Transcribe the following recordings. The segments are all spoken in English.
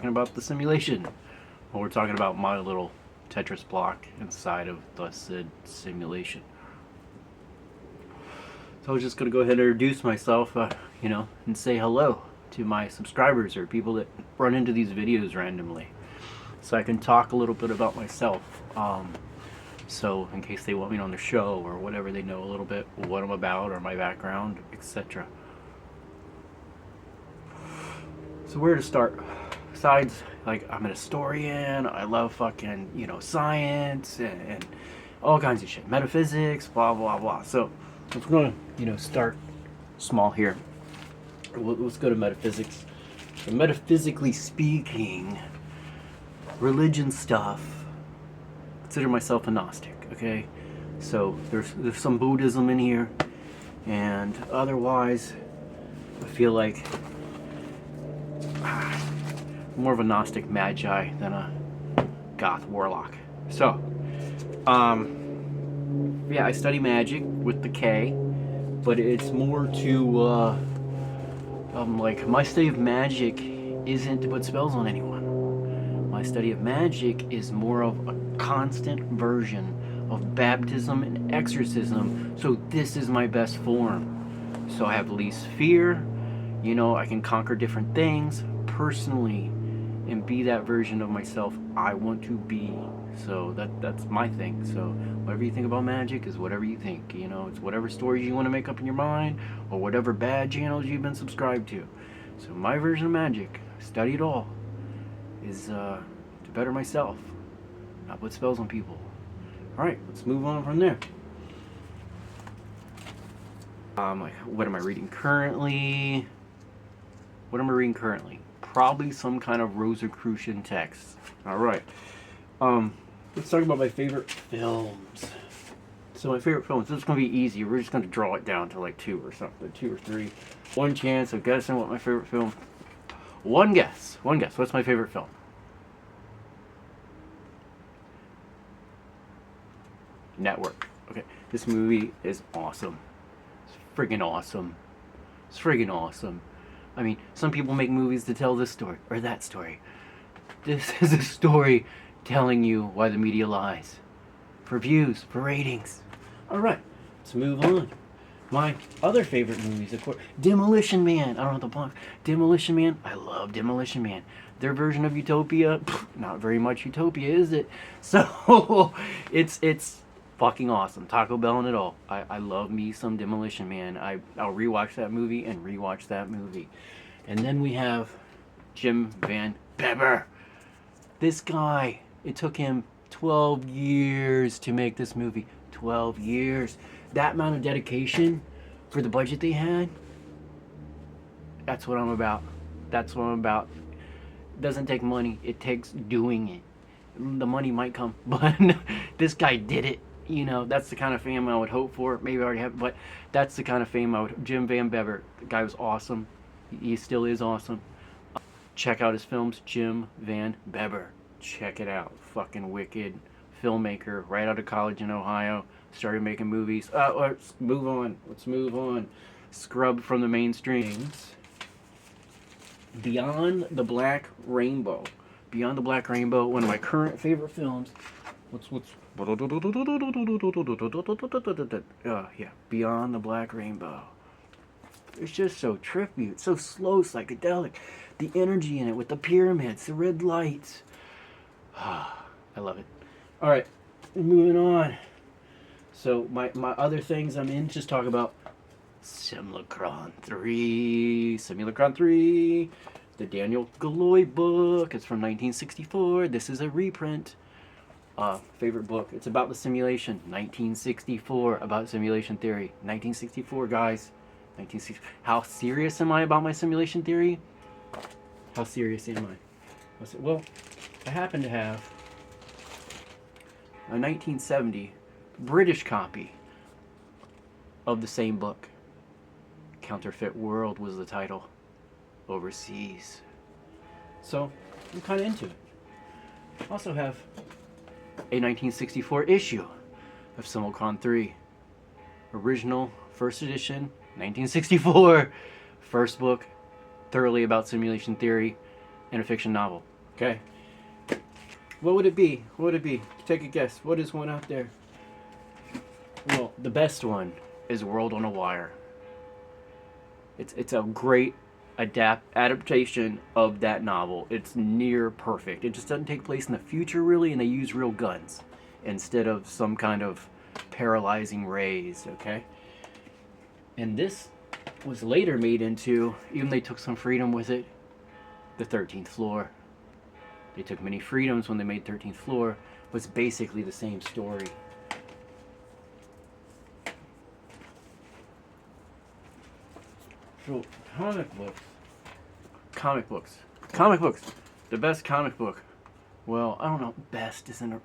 talking about the simulation. Well, we're talking about my little Tetris block inside of the said simulation. So I was just going to go ahead and introduce myself, and say hello to my subscribers or people that run into these videos randomly. So I can talk a little bit about myself. So in case they want me on the show or whatever, they know a little bit what I'm about or my background, etc. So where to start? Besides, like, I'm an historian, I love fucking, science and all kinds of shit. Metaphysics, blah, blah, blah. So let's go, start small here. Let's go to metaphysics. So metaphysically speaking, religion stuff, consider myself a Gnostic, okay? So there's some Buddhism in here, and otherwise, I feel like more of a Gnostic magi than a goth warlock. So, yeah, I study magic with the K, but it's more to, like, my study of magic isn't to put spells on anyone. My study of magic is more of a constant version of baptism and exorcism, so this is my best form. So I have least fear, I can conquer different things personally and be that version of myself I want to be. So that's my thing. So whatever you think about magic is whatever you think. It's whatever stories you want to make up in your mind or whatever bad channels you've been subscribed to. So my version of magic, study it all, is to better myself, not put spells on people. Alright, let's move on from there. Like, what am I reading currently? Probably some kind of Rosicrucian text. Alright. Let's talk about my favorite films. So my favorite films, this is going to be easy. We're just going to draw it down to like 2 or something. 2 or 3. One chance of guessing what my favorite film. One guess. What's my favorite film? Network. Okay. This movie is awesome. It's friggin' awesome. I mean, some people make movies to tell this story or that story. This is a story telling you why the media lies. For views, for ratings. Alright, let's move on. My other favorite movies, of course, Demolition Man. I don't know the plot. Demolition Man. I love Demolition Man. Their version of Utopia, not very much Utopia, is it? So, it's fucking awesome. Taco Bell and it all. I love me some Demolition Man. I'll rewatch that movie and rewatch that movie. And then we have Jim Van Bebber. This guy, it took him 12 years to make this movie. 12 years. That amount of dedication for the budget they had, that's what I'm about. It doesn't take money. It takes doing it. The money might come, but this guy did it. That's the kind of fame I would hope for. Maybe I already have, but that's the kind of fame I would. Jim Van Bebber, the guy was awesome. He still is awesome. Check out his films, Jim Van Bebber. Check it out. Fucking wicked filmmaker, right out of college in Ohio. Started making movies. Let's move on. Scrubbed from the mainstream. Beyond the Black Rainbow. One of my current favorite films. Yeah, Beyond the Black Rainbow. It's just so trippy. It's so slow, psychedelic. The energy in it with the pyramids, the red lights. I love it. Alright, moving on. So my other things I'm in, just talk about Simulacron 3. The Daniel Galloy book. It's from 1964. This is a reprint. Favorite book. It's about the simulation. 1964, about simulation theory. 1964, guys. 1960. How serious am I about my simulation theory? How serious am I? Well, I happen to have a 1970 British copy of the same book. Counterfeit World was the title. Overseas. So, I'm kind of into it. I also have a 1964 issue of Simulacron 3. Original, first edition, 1964. First book, thoroughly about simulation theory and a fiction novel. Okay. What would it be? What would it be? Take a guess. What is one out there? Well, the best one is World on a Wire. It's a great adaptation of that novel. It's near perfect. It just doesn't take place in the future really, and they use real guns instead of some kind of paralyzing rays. Okay. And this was later made into, even they took some freedom with it, the 13th Floor. They took many freedoms when they made 13th Floor. Was basically the same story. So, comic books. Comic books. Comic books. The best comic book. Well, I don't know. Best isn't a...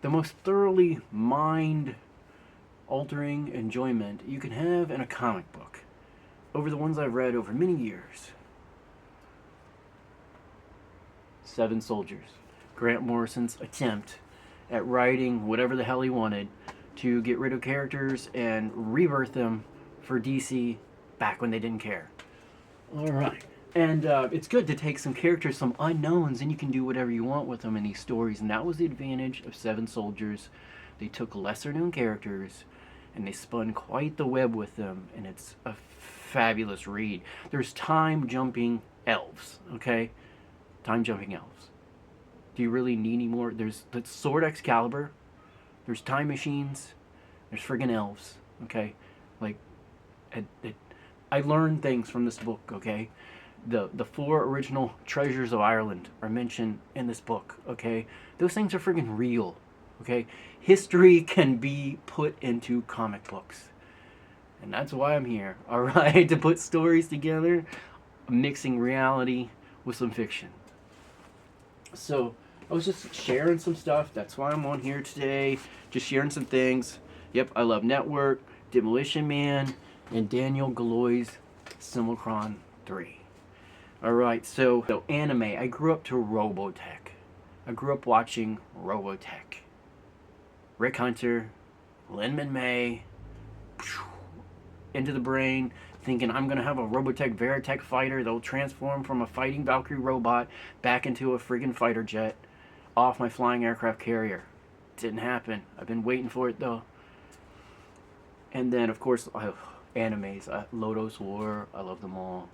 The most thoroughly mind-altering enjoyment you can have in a comic book. Over the ones I've read over many years. Seven Soldiers. Grant Morrison's attempt at writing whatever the hell he wanted to get rid of characters and rebirth them for DC back when they didn't care. Alright. And it's good to take some characters, some unknowns, and you can do whatever you want with them in these stories. And that was the advantage of Seven Soldiers. They took lesser known characters and they spun quite the web with them. And it's a fabulous read. There's time jumping elves, okay? Time jumping elves. Do you really need any more? There's the Sword Excalibur. There's time machines. There's friggin' elves, okay? Like, I learned things from this book, okay? The 4 original treasures of Ireland are mentioned in this book, okay? Those things are friggin' real, okay? History can be put into comic books. And that's why I'm here, alright? To put stories together, mixing reality with some fiction. So, I was just sharing some stuff. That's why I'm on here today. Just sharing some things. Yep, I love Network, Demolition Man, and Daniel Galloy's Simulacron 3. Alright, so anime. I grew up to Robotech. I grew up watching Robotech. Rick Hunter, Lin May, Into the Brain, thinking I'm going to have a Robotech Veritech fighter that will transform from a fighting Valkyrie robot back into a friggin' fighter jet off my flying aircraft carrier. Didn't happen. I've been waiting for it though. And then, of course, animes. Lodoss War, I love them all.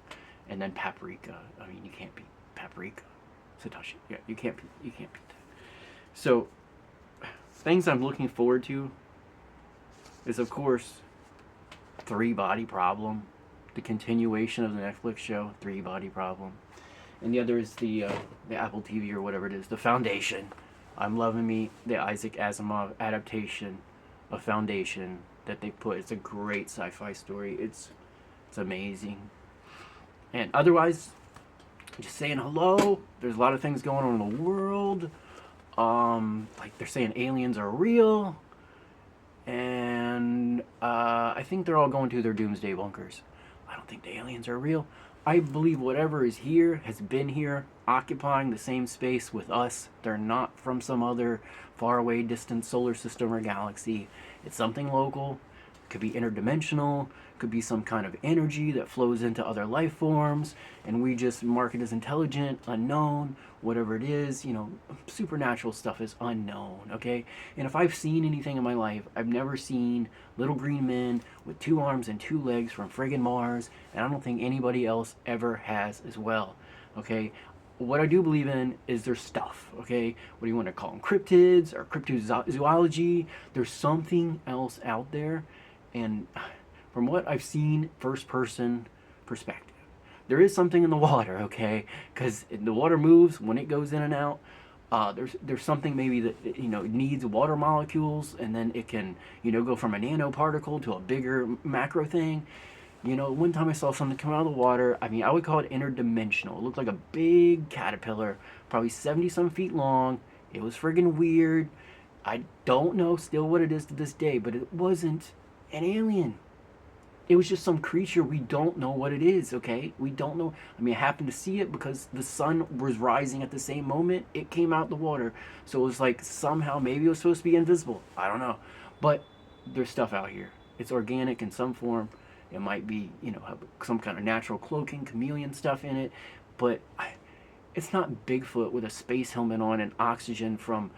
And then Paprika. I mean, you can't beat Paprika. Satoshi. Yeah, you can't beat that. So, things I'm looking forward to is, of course, Three Body Problem. The continuation of the Netflix show, Three Body Problem. And the other is the Apple TV or whatever it is, The Foundation. I'm loving me the Isaac Asimov adaptation of Foundation that they put. It's a great sci-fi story. It's amazing. And otherwise, just saying hello. There's a lot of things going on in the world. Like they're saying aliens are real. And I think they're all going to their doomsday bunkers. I don't think the aliens are real. I believe whatever is here has been here, occupying the same space with us. They're not from some other faraway, distant solar system or galaxy. It's something local. Could be interdimensional. Could be some kind of energy that flows into other life forms, and we just mark it as intelligent, unknown, whatever it is. You know, supernatural stuff is unknown, okay? And if I've seen anything in my life, I've never seen little green men with 2 arms and 2 legs from friggin' Mars, and I don't think anybody else ever has as well, okay? What I do believe in is there's stuff, okay? What do you want to call them? Cryptids or cryptozoology? There's something else out there, and from what I've seen, first-person perspective, there is something in the water, okay? Because the water moves when it goes in and out. There's something maybe that needs water molecules, and then it can go from a nanoparticle to a bigger macro thing. One time I saw something come out of the water. I mean, I would call it interdimensional. It looked like a big caterpillar, probably 70-some feet long. It was friggin' weird. I don't know still what it is to this day, but it wasn't an alien. It was just some creature. We don't know what it is, okay? We don't know. I mean, I happened to see it because the sun was rising at the same moment it came out the water. So it was like somehow maybe it was supposed to be invisible. I don't know. But there's stuff out here. It's organic in some form. It might be, have some kind of natural cloaking, chameleon stuff in it. But It's not Bigfoot with a space helmet on and oxygen from,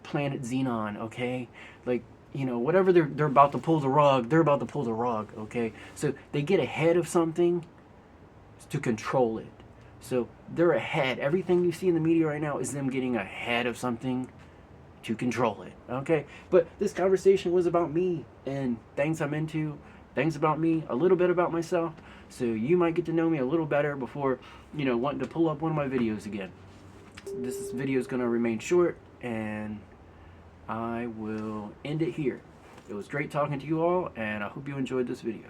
planet Xenon, okay? Like, whatever they're about to pull the rug, they're about to pull the rug, okay? So they get ahead of something to control it. So they're ahead. Everything you see in the media right now is them getting ahead of something to control it, okay? But this conversation was about me and things I'm into, things about me, a little bit about myself. So you might get to know me a little better before, wanting to pull up one of my videos again. This video is going to remain short, and I will end it here. It was great talking to you all, and I hope you enjoyed this video.